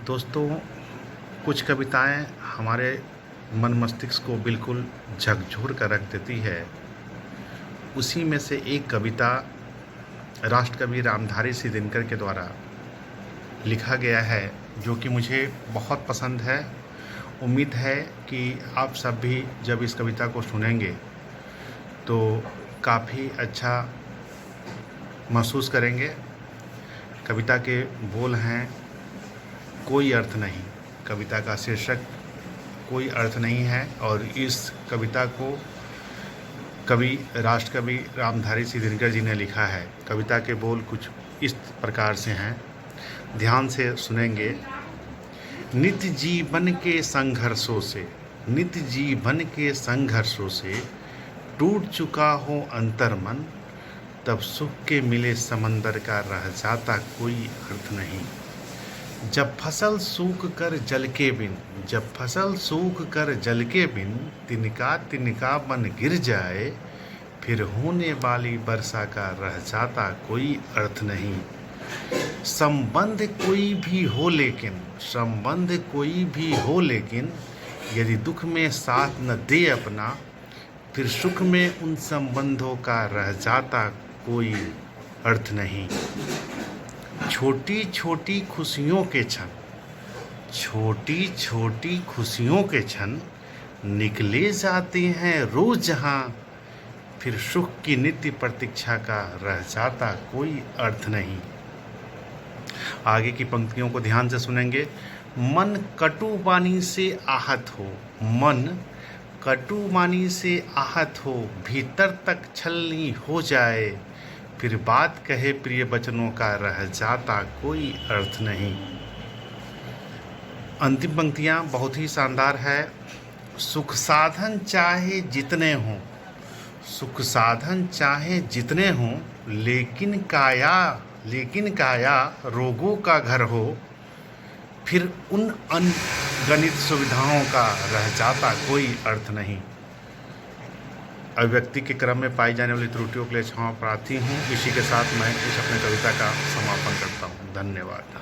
दोस्तों, कुछ कविताएं हमारे मन मस्तिष्क को बिल्कुल झकझोर कर रख देती है। उसी में से एक कविता राष्ट्रकवि रामधारी सिंह दिनकर के द्वारा लिखा गया है, जो कि मुझे बहुत पसंद है। उम्मीद है कि आप सब भी जब इस कविता को सुनेंगे तो काफ़ी अच्छा महसूस करेंगे। कविता के बोल हैं कोई अर्थ नहीं। कविता का शीर्षक कोई अर्थ नहीं है और इस कविता को राष्ट्रकवि रामधारी सिंह दिनकर जी ने लिखा है। कविता के बोल कुछ इस प्रकार से हैं, ध्यान से सुनेंगे। नित्य जीवन के संघर्षों से, नित्य जीवन के संघर्षों से टूट चुका हो अंतर्मन, तब सुख के मिले समंदर का रह जाता कोई अर्थ नहीं। जब फसल सूख कर जल के बिन, जब फसल सूख कर जल के बिन तिनका तिनका बन गिर जाए, फिर होने वाली वर्षा का रह जाता कोई अर्थ नहीं। संबंध कोई भी हो लेकिन, संबंध कोई भी हो लेकिन, यदि दुख में साथ न दे अपना, फिर सुख में उन संबंधों का रह जाता कोई अर्थ नहीं। छोटी छोटी खुशियों के क्षण, छोटी छोटी खुशियों के क्षण निकले जाते हैं रोज जहाँ, फिर सुख की नित्य प्रतीक्षा का रह जाता कोई अर्थ नहीं। आगे की पंक्तियों को ध्यान से सुनेंगे। मन कटु वाणी से आहत हो, मन कटु वाणी से आहत हो, भीतर तक छलनी हो जाए, फिर बात कहे प्रिय वचनों का रह जाता कोई अर्थ नहीं। अंतिम पंक्तियाँ बहुत ही शानदार है। सुख साधन चाहे जितने हों, सुख साधन चाहे जितने हों, लेकिन काया रोगों का घर हो, फिर उन अनगणित सुविधाओं का रह जाता कोई अर्थ नहीं। अभिव्यक्ति के क्रम में पाई जाने वाली त्रुटियों के लिए क्षमा प्रार्थी हूँ। इसी के साथ मैं इस अपने कविता का समापन करता हूँ। धन्यवाद।